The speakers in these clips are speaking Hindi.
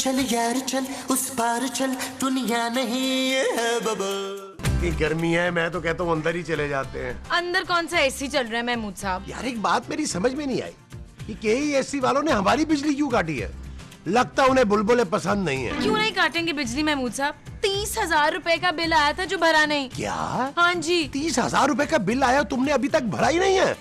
चल यार चल, उस पार चल, दुनिया नहीं है बबल। गर्मी है, मैं तो कहता हूँ अंदर ही चले जाते हैं। अंदर कौन सा एसी चल रहा है महमूद साहब? यार एक बात मेरी समझ में नहीं आई कि KESC वालों ने हमारी बिजली क्यों काटी है। लगता उन्हें बुलबुलें पसंद नहीं है। क्यों नहीं काटेंगे बिजली महमूद साहब? 30,000 रुपए का बिल आया था जो भरा नहीं। क्या? हाँ जी। 30,000 रुपए का बिल आया, तुमने अभी तक भरा ही नहीं है।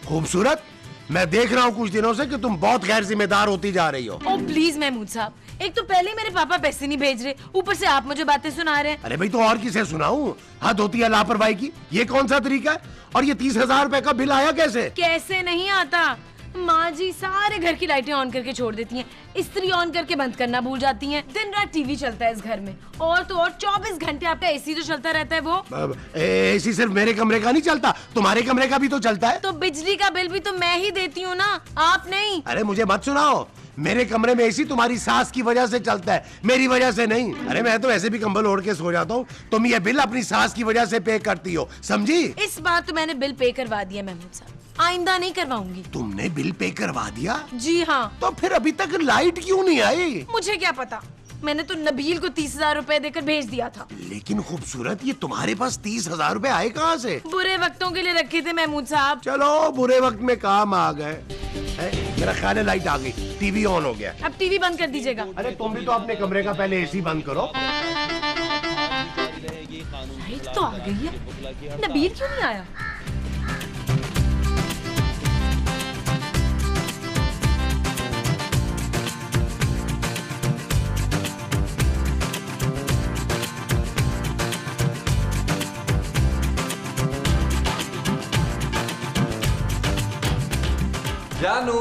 खूबसूरत, मैं देख रहा हूँ कुछ दिनों से कि तुम बहुत गैर जिम्मेदार होती जा रही हो। ओ प्लीज महमूद साहब, एक तो पहले मेरे पापा पैसे नहीं भेज रहे, ऊपर से आप मुझे बातें सुना रहे हैं। अरे भाई तो और किसे सुनाऊं? हद होती है लापरवाही की। ये कौन सा तरीका है? और ये 30,000 रुपए का बिल आया कैसे? कैसे नहीं आता? माँ जी सारे घर की लाइटें ऑन करके छोड़ देती हैं, इस्त्री ऑन करके बंद करना भूल जाती हैं, दिन रात टीवी चलता है इस घर में, और तो और 24 घंटे आपका एसी तो चलता रहता है। वो एसी सिर्फ मेरे कमरे का नहीं चलता, तुम्हारे कमरे का भी तो चलता है। तो बिजली का बिल भी तो मैं ही देती हूँ ना, आप नहीं। अरे मुझे मत सुनाओ, मेरे कमरे में एसी तुम्हारी सास की वजह से चलता है, मेरी वजह से नहीं। अरे मैं तो ऐसे भी कंबल ओढ़ के सो जाता हूँ, तुम ये बिल अपनी सास की वजह से पे करती हो, समझी? इस बार तो मैंने बिल पे करवा दिया महमूद साहब, आइंदा नहीं करवाऊंगी। तुमने बिल पे करवा दिया? जी हाँ। तो फिर अभी तक लाइट क्यों नहीं आई? मुझे क्या पता, मैंने तो नबील को 30,000 रुपए देकर भेज दिया था। लेकिन खूबसूरत, ये तुम्हारे पास 30,000 रुपए आए कहाँ से? बुरे वक्तों के लिए रखे थे महमूद साहब। चलो बुरे वक्त में काम आ गए। मेरा ख्याल है लाइट आ गई, टीवी ऑन हो गया। अब टीवी बंद कर दीजिएगा। अरे तुम भी तो अपने कमरे का पहले एसी बंद करो। लाइट तो आ गई है, नबील क्यों नहीं आया? जानू,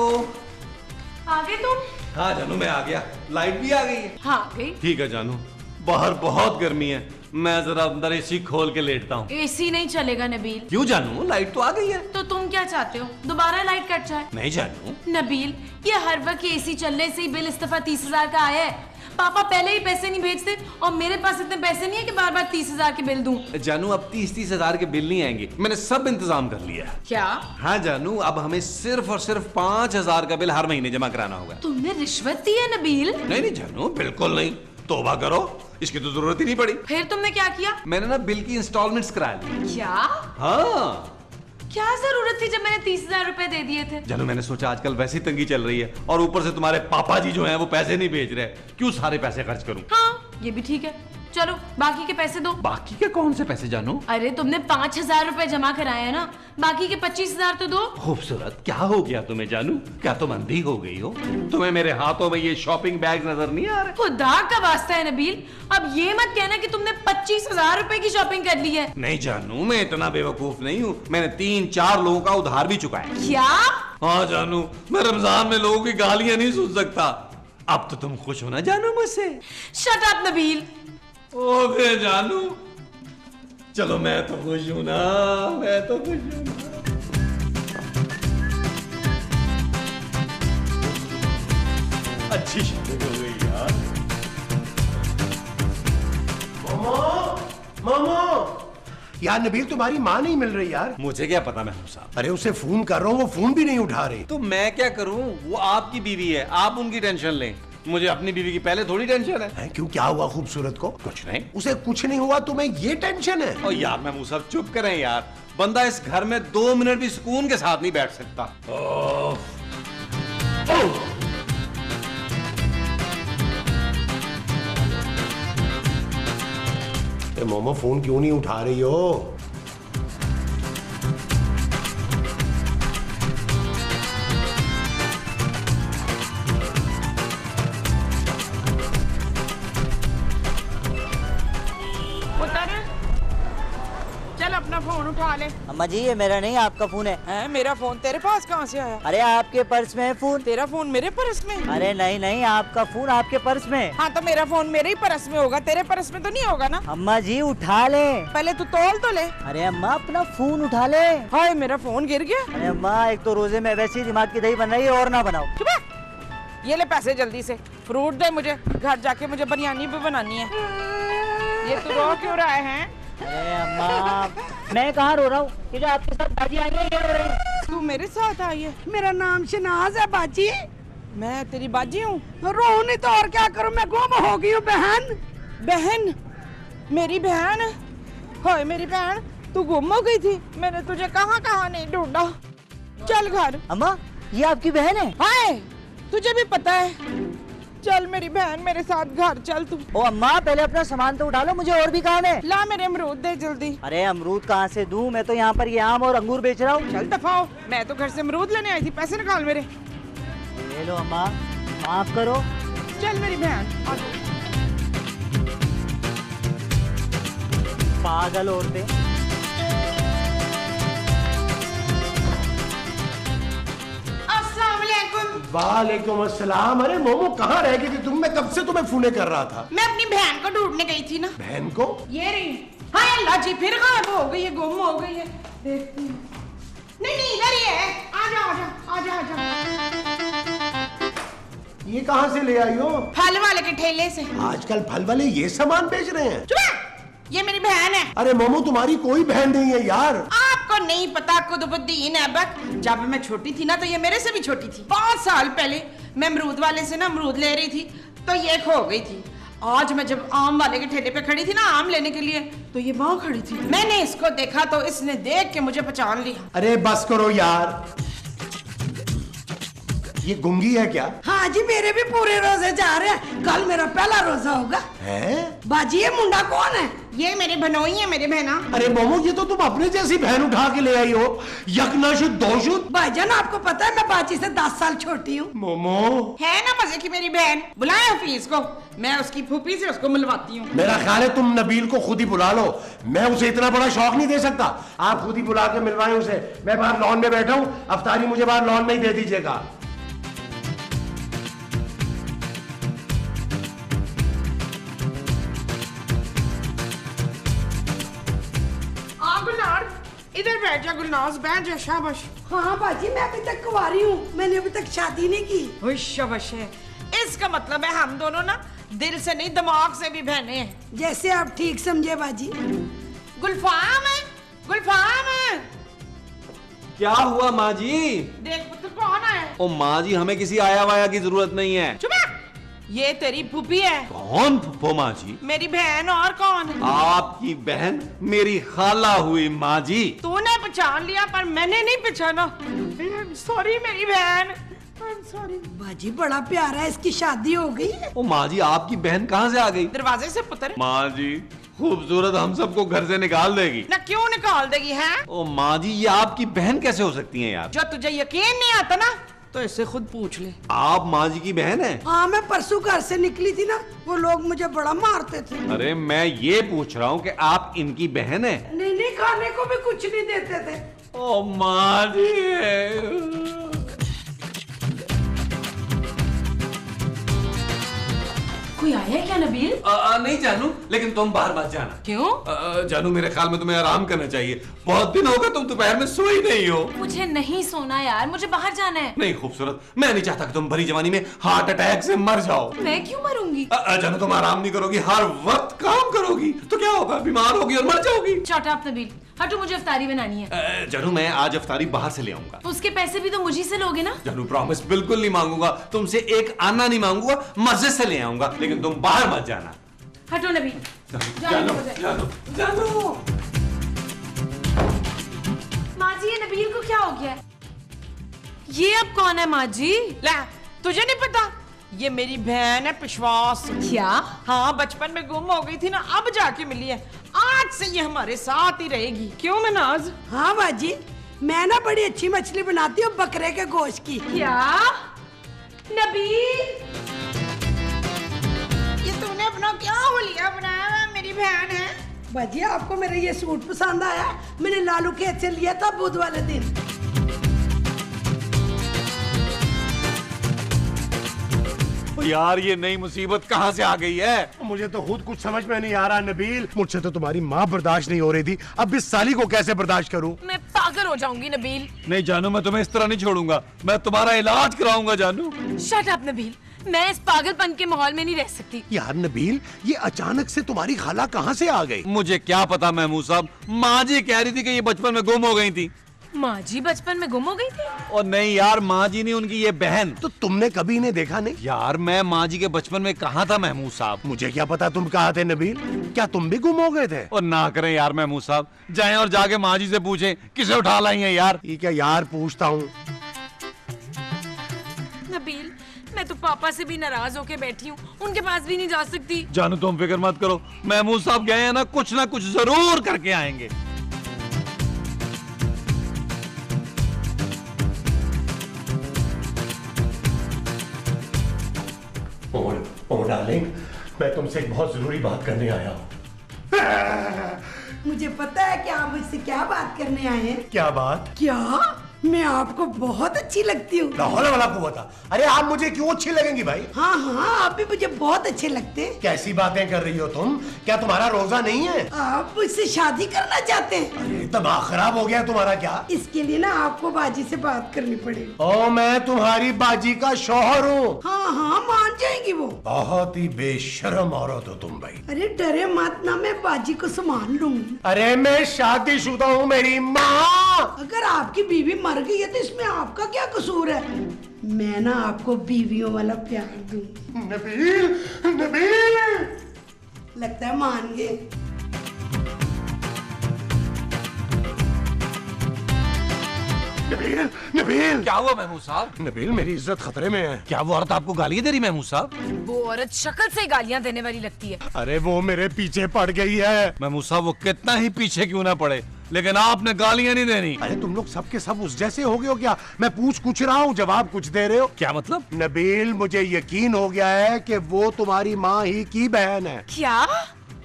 आ गए तुम? हाँ जानू मैं आ गया, लाइट भी आ गई है। हाँ आ गई। ठीक है जानू, बाहर बहुत गर्मी है, मैं जरा अंदर एसी खोल के लेटता हूँ। एसी नहीं चलेगा नबील। क्यों जानू, लाइट तो आ गई है। तो तुम क्या चाहते हो, दोबारा लाइट कट जाए? नहीं जानू। नबील, ये हर वक्त एसी चलने से ही बिल इस दफा 30,000 का आया है। पापा पहले ही पैसे नहीं भेजते और मेरे पास इतने पैसे नहीं है कि बार बार 30,000 के बिल दूं। जानू अब 30,000 के बिल नहीं आएंगे, मैंने सब इंतजाम कर लिया है। क्या? हाँ जानू, अब हमें सिर्फ और सिर्फ 5,000 का बिल हर महीने जमा कराना होगा। तुमने रिश्वत दी है नबील? नहीं जानू, बिल्कुल नहीं, तौबा करो, इसकी तो जरूरत ही नहीं पड़ी। फिर तुमने क्या किया? मैंने ना बिल की इंस्टॉलमेंट्स करा ली। क्या? हाँ क्या जरूरत थी जब मैंने 30,000 रुपए दे दिए थे? जानू मैंने सोचा आजकल वैसी तंगी चल रही है और ऊपर से तुम्हारे पापा जी जो हैं वो पैसे नहीं भेज रहे, क्यों सारे पैसे खर्च करूं? हाँ ये भी ठीक है, चलो बाकी के पैसे दो। बाकी के कौन से पैसे जानू? अरे तुमने 5,000 रुपए जमा कराए हैं ना, बाकी के 25,000 तो दो। खूबसूरत, क्या हो गया तुम्हें जानू? क्या तुम अंधी हो गई हो? तुम्हें मेरे हाथों में ये शॉपिंग बैग नजर नहीं आ रहे? खुदा का वास्ता है नबील, अब ये मत कहना कि तुमने 25,000 रुपए की शॉपिंग कर ली है। नहीं जानू, मैं इतना बेवकूफ नहीं हूँ, मैंने 3-4 लोगों का उधार भी चुकाया। क्या? हाँ जानू, मैं रमजान में लोगों की गालियां नहीं सुन सकता। अब तो तुम खुश हो ना जानू मुझसे? Shut up Nabeel. ओके जानू, चलो मैं तो खुश हूं ना, मैं तो खुश हूं ना। अच्छी शॉपिंग हो गई यार। मामा यार, नबील तुम्हारी माँ नहीं मिल रही यार। मुझे क्या पता महमूद साहब। अरे उसे फोन कर रहा हूँ, वो फोन भी नहीं उठा रही। तो मैं क्या करूं, वो आपकी बीवी है, आप उनकी टेंशन लें, मुझे अपनी बीवी की पहले थोड़ी टेंशन है। क्यों, क्या हुआ खूबसूरत को? कुछ नहीं। उसे कुछ नहीं हुआ, तुम्हें ये टेंशन है? और यार महमूद साहब चुप करें यार, बंदा इस घर में 2 मिनट भी सुकून के साथ नहीं बैठ सकता। मोमो फोन क्यों नहीं उठा रही हो? चल अपना फोन उठा ले। अम्मा जी ये मेरा नहीं, आपका फोन है। मेरा फोन तेरे पास कहाँ से आया? अरे आपके पर्स में है फोन। तेरा फोन मेरे पर्स में? अरे नहीं नहीं, आपका फोन आपके पर्स में। हाँ तो मेरा फोन मेरे ही पर्स में होगा, तेरे पर्स में तो नहीं होगा ना। अम्मा जी उठा ले। पहले तू तोल तो ले। अरे अम्मा अपना फोन उठा ले। हाय मेरा फोन गिर गया। अरे अम्मा एक तो रोजे में वैसे ही दिमाग की दही बन रही है, और ना बनाओ। चुप है। ये ले पैसे जल्दी से, फ्रूट दे मुझे, घर जाके मुझे बिरयानी भी बनानी है। ये तू रो क्यों रहा है? अरे अम्मा मैं कहाँ रो रहा हूँ, ये जो आपके साथ बाजी आई है ये रो रही है। तू मेरे साथ आई है? मेरा नाम शनाज है बाजी। मैं तेरी बाजी हूँ? रो नहीं तो और क्या करूं, मैं गुम हो गई हूँ बहन। बहन? मेरी बहन? हाय मेरी बहन, तू गुम हो गई थी, मैंने तुझे कहाँ कहाँ नहीं ढूंढा। चल घर। अम्मा ये आपकी बहन है? हाय तुझे भी पता है। चल मेरी बहन मेरे साथ घर चल तू। ओ अम्मा पहले अपना सामान तो उठा लो, मुझे और भी काम है। ला मेरे अमरूद दे जल्दी। अरे अमरूद कहाँ से दूं, मैं तो यहाँ पर ये आम और अंगूर बेच रहा हूँ। चल दफा हो, मैं तो घर से अमरूद लेने आई थी, पैसे निकाल मेरे। ले लो अम्मा, माफ करो। चल मेरी बहन। पागल औरतें। अस्सलाम वालेकुम। वालेकुम अस्सलाम। अरे मोमो कहाँ रह गई थी तुम? मैं कब से तुम्हें फोन कर रहा था। मैं अपनी बहन को ढूंढने गई थी ना। बहन को? ये रही। हाय अल्लाह जी, फिर गायब हो गई है, गुम हो गई है। देखती हूँ। नहीं नहीं इधर ही है। आजा आजा आजा आजा। ये कहाँ से ले आई हो? फल वाले के ठेले से। आजकल फल वाले ये सामान बेच रहे हैं? चुप! ये मेरी बहन है। अरे मोमो तुम्हारी कोई बहन नहीं है यार। आपको नहीं पता कुतुबुद्दीन ऐबक, जब मैं छोटी थी ना तो ये मेरे से भी छोटी थी। 5 साल पहले मैं अमरूद वाले से ना अमरूद ले रही थी तो ये खो गई थी। आज मैं जब आम वाले के ठेले पे खड़ी थी ना आम लेने के लिए, तो ये वहां खड़ी थी। मैंने इसको देखा तो इसने देख के मुझे पहचान लिया। अरे बस करो यार। ये गुंगी है क्या? हाँ जी, मेरे भी पूरे रोजे जा रहे हैं, कल मेरा पहला रोजा होगा। है? बाजी ये मुंडा कौन है? ये मेरे भनोई है, मेरे बहना। अरे मोमो ये तो तुम अपने जैसी बहन उठा के ले आई हो। यकनाशुद दोशुद। भाईजान आपको पता है मैं बाजी से 10 साल छोटी हूँ। मोमो है ना मजे की मेरी बहन। बुलाए हफीज को, मैं उसकी फूफी से उसको मिलवाती हूँ। मेरा ख्याल है तुम नबील को खुद ही बुला लो, मैं उसे इतना बड़ा शौक नहीं दे सकता। आप खुद ही बुला के मिलवाएं उसे। मैं बाहर लॉन में बैठा हूँ, अफ्तारी मुझे बाहर लॉन में ही दे दीजिएगा। इधर बैठ जा गुलनाज, बैठ जा। शाबाश। हाँ बाजी मैं अभी तक कुंवारी हूँ, मैंने अभी तक शादी नहीं की। शाबाश है। इसका मतलब है हम दोनों ना दिल से नहीं दिमाग से भी बहने हैं। जैसे आप ठीक समझे बाजी। गुलफाम है, गुलफाम है। क्या हुआ माँ जी? देख पुत्र कौन है। ओ माँ जी हमें किसी आया वाया की जरूरत नहीं है। चुप! ये तेरी फूफी है। कौन फूफो माँ जी? मेरी बहन। और कौन? आपकी बहन, मेरी खाला हुई माँ जी। तूने पहचान लिया पर मैंने नहीं पहचाना। सॉरी मेरी बहन, सॉरी। बाजी बड़ा प्यारा है, इसकी शादी हो गई है। ओ माँ जी आपकी बहन कहाँ से आ गई? दरवाजे से पुत्र। माँ जी खूबसूरत हम सबको घर से निकाल देगी। ना क्यों निकाल देगी है? ओ माँ जी ये आपकी बहन कैसे हो सकती हैं यार? जो तुझे यकीन नहीं आता ना तो इससे खुद पूछ ले। आप माँ जी की बहन है? हाँ मैं परसों घर से निकली थी ना, वो लोग मुझे बड़ा मारते थे। अरे मैं ये पूछ रहा हूँ कि आप इनकी बहन है? नहीं नहीं, खाने को भी कुछ नहीं देते थे। ओ माँ जी कोई आया है क्या नबील? नहीं जानू, लेकिन तुम बाहर मत जाना। क्यों? जानू मेरे ख्याल में तुम्हें आराम करना चाहिए। बहुत दिन हो गए तुम दोपहर में सोई नहीं हो। मुझे नहीं सोना यार, मुझे बाहर जाना है। नहीं खूबसूरत, मैं नहीं चाहता कि तुम भरी जवानी में हार्ट अटैक से मर जाओ। मैं क्यों मरूंगी? जानू तुम आराम नहीं करोगी, हर वक्त काम करोगी तो क्या होगा? बीमार होगी और मर जाओगी। शट अप नबील, हटो, मुझे अफ्तारी बनानी है। जानू मैं आज अफ्तारी बाहर से ले आऊंगा। उसके पैसे भी तो मुझी से लोगे ना? जानू प्रॉमिस बिल्कुल नहीं मांगूंगा, तुमसे एक आना नहीं मांगूंगा, मस्जिद से ले आऊंगा, लेकिन तुम बाहर मत जाना। हटो नबील। जानू जानू जानू। माँ जी ये नबील को क्या हो गया? ये अब कौन है माँ जी? ला तुझे नहीं पता, ये मेरी बहन है पिशवास। क्या? हाँ बचपन में गुम हो गई थी ना, अब जाके मिली है। आज से ये हमारे साथ ही रहेगी। क्यों मनाज? हाँ बाजी, मैं ना बड़ी अच्छी मछली बनाती हूँ बकरे के गोश्त की। क्या? नबील ये तूने अपना क्या हुलिया बनाया है? मेरी बहन है। बाजी आपको मेरा ये सूट पसंद आया? मैंने लालू खेत से लिया था बुध वाले दिन। यार ये नई मुसीबत कहाँ से आ गई है? मुझे तो खुद कुछ समझ में नहीं आ रहा नबील। मुझसे तो तुम्हारी माँ बर्दाश्त नहीं हो रही थी, अब इस साली को कैसे बर्दाश्त करूं? मैं पागल हो जाऊंगी नबील। नहीं जानू मैं तुम्हें इस तरह नहीं छोड़ूंगा, मैं तुम्हारा इलाज कराऊंगा जानू। शट अप नबील, मैं इस पागलपन के माहौल में नहीं रह सकती। यार नबील ये अचानक से तुम्हारी खाला कहाँ से आ गई? मुझे क्या पता महमूद साहब, माँ जी कह रही थी कि ये बचपन में गुम हो गई थी। माँ जी बचपन में गुम हो गई थी? और नहीं यार, माँ जी नहीं, उनकी ये बहन। तो तुमने कभी इन्हें देखा नहीं? यार मैं माँ जी के बचपन में कहाँ था महमूद साहब? मुझे क्या पता तुम कहाँ थे नबील, क्या तुम भी गुम हो गए थे? और ना करें यार महमूद साहब, जाएं और जाके माँ जी से पूछें किसे उठा लाई है यार। ठीक है यार, पूछता हूँ। नबील, मैं तो पापा से भी नाराज होके बैठी हूँ, उनके पास भी नहीं जा सकती। जानू तुम फिक्र मत करो, महमूद साहब गए हैं ना कुछ जरूर करके आएंगे। ओ डार्लिंग, मैं तुमसे एक बहुत जरूरी बात करने आया हूँ। मुझे पता है कि आप मुझसे क्या बात करने आए हैं। क्या बात? क्या मैं आपको बहुत अच्छी लगती हूँ? लाहौल वाला कुव्वत। अरे आप मुझे क्यों अच्छी लगेंगी भाई? हाँ हाँ, आप भी मुझे बहुत अच्छे लगते हैं। कैसी बातें कर रही हो तुम? क्या तुम्हारा रोजा नहीं है? आप मुझसे शादी करना चाहते हैं? अरे दिमाग खराब हो गया तुम्हारा क्या? इसके लिए ना आपको बाजी से बात करनी पड़ेगी। ओ मैं तुम्हारी बाजी का शौहर हूँ। हाँ हाँ, मान जाएंगी वो। बहुत ही बेशर्म औरत हो तुम भाई। अरे डरे मत ना, मैं बाजी को संभाल लूंगी। अरे मैं शादीशुदा हूँ मेरी माँ। अगर आपकी बीवी मर गई है तो इसमें आपका क्या कसूर है? मैं ना आपको बीवियों वाला प्यार दूं। नबील, नबील। लगता है मान गए। नबील, नबील। क्या हुआ महमूद साहब? नबील, मेरी इज्जत खतरे में है। क्या वो औरत आपको गालियाँ दे रही महमूद साहब? वो औरत शक्ल से गालियाँ देने वाली लगती है। अरे वो मेरे पीछे पड़ गई है। महमूद साहब वो कितना ही पीछे क्यों ना पड़े, लेकिन आपने गालियाँ नहीं देनी। अरे तुम लोग सबके सब उस जैसे हो गए हो क्या? मैं पूछ कुछ रहा हूँ, जवाब कुछ दे रहे हो। क्या मतलब? नबील, मुझे यकीन हो गया है कि वो तुम्हारी माँ ही की बहन है। क्या?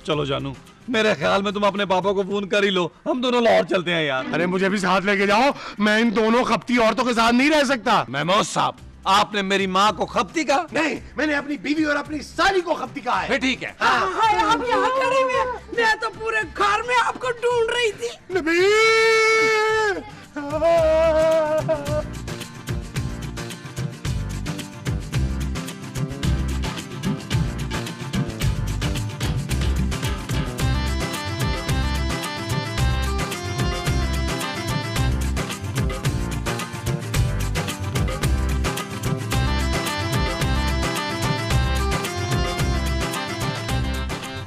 चलो जानू, मेरे ख्याल में तुम अपने पापा को फोन कर ही लो, हम दोनों लाहौर चलते हैं यार। अरे मुझे भी साथ लेके जाओ, मैं इन दोनों खपती औरतों के साथ नहीं रह सकता। महमूद साहब, आपने मेरी माँ को खपती कहा? नहीं, मैंने अपनी बीवी और अपनी साली को खपती कहा है। फिर ठीक है। हाय, आप यहाँ खड़े हुए हैं। मैं तो पूरे घर में आपको ढूंढ रही थी। नबील!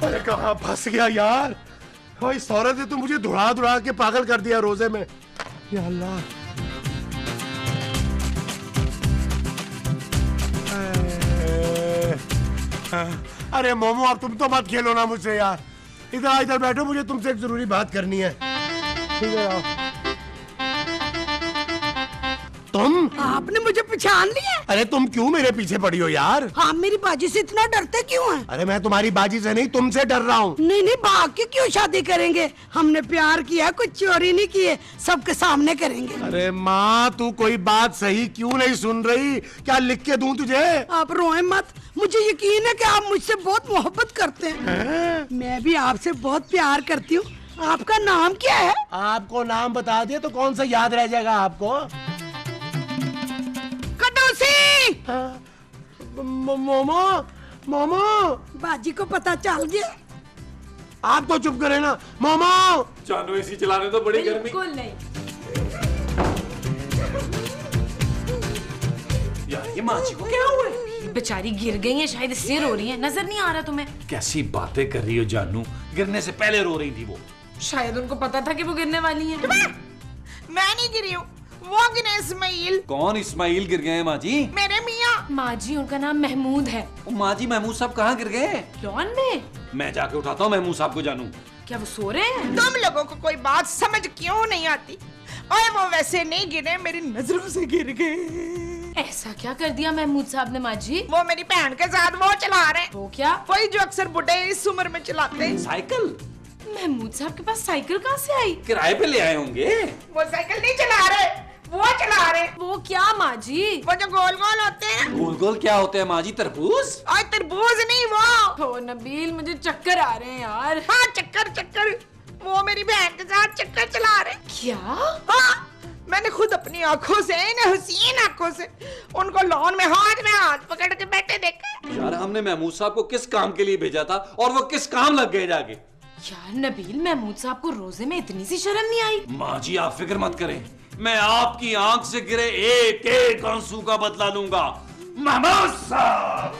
अरे कहाँ फंस गया यार? भाई इस औरत ने तो मुझे धुड़ा धुड़ा के पागल कर दिया रोजे में। या अल्लाह। अरे मोमो, अब तुम तो मत खेलो ना मुझसे यार। इधर बैठो, मुझे तुमसे एक जरूरी बात करनी है। ठीक है, आओ। तुम? आपने मुझे पहचान लिया? अरे तुम क्यों मेरे पीछे पड़ी हो यार? आप मेरी बाजी से इतना डरते क्यों हैं? अरे मैं तुम्हारी बाजी से नहीं, तुमसे डर रहा हूँ। नहीं नहीं, भाग के क्यों शादी करेंगे? हमने प्यार किया, कुछ चोरी नहीं किए, सबके सामने करेंगे। अरे माँ, तू कोई बात सही क्यों नहीं सुन रही? क्या लिख के दूं तुझे? आप रोए मत, मुझे यकीन है कि आप मुझसे बहुत मोहब्बत करते हैं। मैं भी आपसे बहुत प्यार करती हूँ। आपका नाम क्या है? आपको नाम बता दिया तो कौन सा याद रह जाएगा आपको? मोमो, मोमो। बाजी को पता चल गया। आप तो चुप करे ना मोमो। जानू एसी चलाने तो बड़ी गर्मी। बिल्कुल नहीं। यार ये माँ जी को क्या हुआ है? बेचारी गिर गई है, शायद इसलिए रो रही है। नजर नहीं आ रहा तुम्हें? कैसी बातें कर रही हो जानू, गिरने से पहले रो रही थी वो। शायद उनको पता था कि वो गिरने वाली है। मैं नहीं गिरी हूँ, वो गिरे इस्माइल। कौन इस्माइल गिर गए हैं माँ जी? मेरे मियाँ। माँ जी, उनका नाम महमूद है। माँ जी, महमूद साहब कहाँ गिर गए? लॉन में। मैं जाके उठाता हूँ महमूद साहब को जानू। क्या वो सो रहे हैं? तुम लोगों को कोई बात समझ क्यों नहीं आती? और वो वैसे नहीं गिरे, मेरी नजरों से गिर गए। ऐसा क्या कर दिया महमूद साहब ने माँ जी? वो मेरी बहन के साथ वो चला रहे। वो क्या? वही जो अक्सर बुढ़े इस उम्र में चलाते हैं। साइकिल? महमूद साहब के पास साइकिल कहाँ से आई? किराए पे ले आए होंगे। वो साइकिल नहीं चला रहे, वो चला रहे। वो क्या माँ जी? वो जो गोल गोल होते हैं। गोल गोल क्या होते हैं माँ जी? तरबूज? और तरबूज नहीं वो। ओ नबील, मुझे चक्कर आ रहे हैं यार। हाँ, चक्कर चक्कर। वो मेरी बहन के साथ चक्कर चला रहे। क्या? हाँ, मैंने खुद अपनी आंखों से, इन हसीन आंखों से उनको लॉन में हाथ पकड़ के बैठे देखा। यार हमने महमूद साहब को किस काम के लिए भेजा था और वो किस काम लग गए जाके? यार नबील, महमूद साहब को रोजे में इतनी सी शर्म नहीं आई? माँ जी आप फिक्र मत करें, मैं आपकी आंख से गिरे एक एक आंसू का बदला लूंगा। महमूद साहब,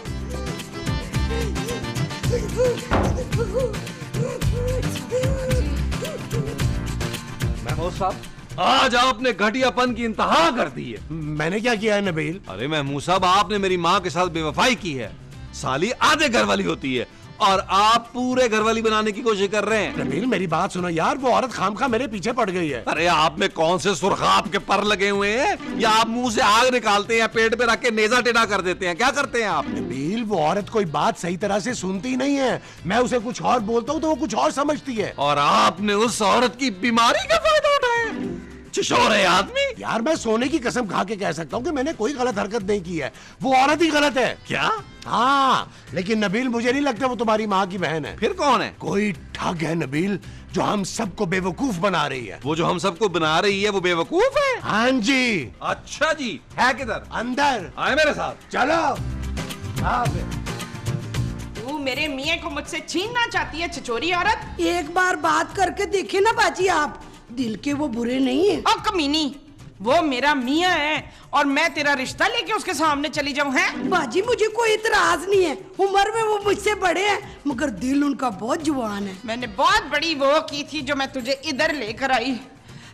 महमूद साहब, आज आपने घटियापन की इंतहा कर दी है। मैंने क्या किया है नबील? अरे महमूद साहब, आपने मेरी माँ के साथ बेवफाई की है। साली आधे घर वाली होती है और आप पूरे घरवाली बनाने की कोशिश कर रहे हैं। नबील मेरी बात सुनो यार, वो औरत खामखा मेरे पीछे पड़ गई है। अरे आप में कौन से सुर्खाब के पर लगे हुए हैं? या आप मुंह से आग निकालते हैं, पेट पे रख के नेजा टेढ़ा कर देते हैं? क्या करते हैं आप? नबील वो औरत कोई बात सही तरह से सुनती नहीं है। मैं उसे कुछ और बोलता हूँ तो वो कुछ और समझती है। और आपने उस औरत की बीमारी का फायदा उठाया। चिशोर है आदमी। यार मैं सोने की कसम खा के कह सकता हूँ कि मैंने कोई गलत हरकत नहीं की है। वो औरत ही गलत है। क्या? हाँ, लेकिन नबील मुझे नहीं लगता वो तुम्हारी माँ की बहन है। फिर कौन है? कोई ठग है नबील, जो हम सबको बेवकूफ बना रही है। वो जो हम सबको बना रही है वो बेवकूफ है? हाँ जी। अच्छा जी, है किधर? अंदर आए मेरे साथ। चलो। हाँ तू मेरे मियाँ को मुझसे छीनना चाहती है, छिचोरी औरत। एक बार बात करके देखे ना बाजी, आप दिल के वो बुरे नहीं है। ओ कमीनी, वो मेरा मियाँ है और मैं तेरा रिश्ता लेके उसके सामने चली जाऊं? हैं बाजी मुझे कोई इतराज नहीं है, उम्र में वो मुझसे बड़े हैं, मगर दिल उनका बहुत जुबान है। मैंने बहुत बड़ी वो की थी जो मैं तुझे इधर लेकर आई।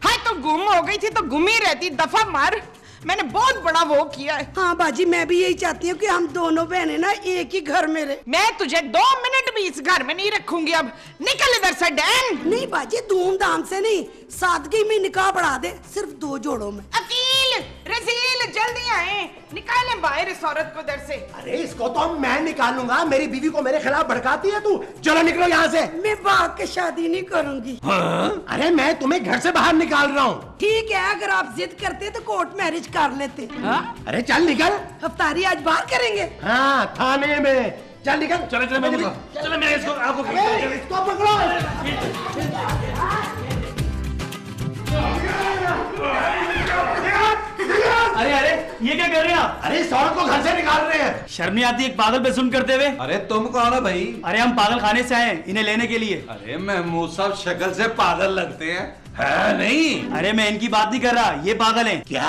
हाय तो गुम हो गई थी तो गुम ही रहती, दफा मार। मैंने बहुत बड़ा वो किया है। हाँ बाजी, मैं भी यही चाहती हूँ कि हम दोनों बहनें ना एक ही घर में रहे। मैं तुझे 2 मिनट भी इस घर में नहीं रखूंगी। अब निकल इधर से डैन। नहीं बाजी, धूमधाम से नहीं, सादगी में निकाह बढ़ा दे, सिर्फ 2 जोड़ों में। अकील, रजील, जल्दी आए, निकाले बाहर इस औरत को इधर से। अरे इसको तो मैं निकालूंगा, मेरी बीवी को मेरे खिलाफ भड़काती है तू। चलो निकलो यहाँ से। मैं भाग के शादी नहीं करूंगी। हाँ? अरे मैं तुम्हें घर से बाहर निकाल रहा हूँ। ठीक है, अगर आप जिद करते तो कोर्ट मैरिज कर लेते। अरे चल निकल। अफ्तारी आज बाहर करेंगे। हाँ थाने में। चल निकल। चले चले मैं चलो, मैं इसको आपको इसको पकड़ो। अरे अरे, ये क्या कर रहे हैं आप? अरे इस औरत को घर से निकाल रहे हैं। शर्म नहीं आती एक पागल पे सुन करते हुए? अरे तुम कौन हो भाई? अरे हम पागल खाने से आए हैं इन्हें लेने के लिए। अरे महमूद साहब शक्ल से पागल लगते हैं, है नहीं? अरे मैं इनकी बात नहीं कर रहा, ये पागल हैं। क्या?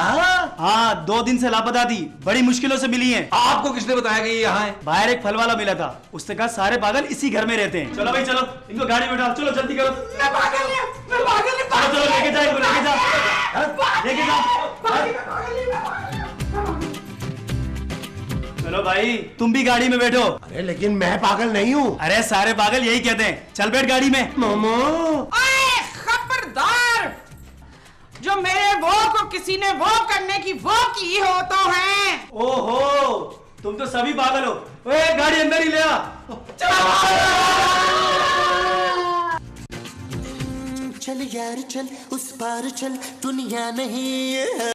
हाँ, 2 दिन से लापता थी, बड़ी मुश्किलों से मिली हैं। आपको किसने बताया कि ये यहाँ है? बाहर एक फल वाला मिला था, उसने कहा सारे पागल इसी घर में रहते हैं। चलो भाई चलो, इनको गाड़ी में बैठाओ, चलो जल्दी करो। मैं पागल नहीं, मैं पागल नहीं, चलो चलो, लेके जाओ, लेके जाओ, लेके जाओ। चलो भाई, तुम भी गाड़ी में बैठो। अरे लेकिन मैं पागल नहीं हूँ। अरे सारे पागल यही कहते हैं, चल बैठ गाड़ी में। मोमो। ओए खबरदार, जो मेरे वो को किसी ने वो करने की वो की हो तो है। ओहो, तुम तो सभी पागल हो। ओए गाड़ी अंदर ही ले आ। चल यार चल, उस पार चल, दुनिया नहीं है।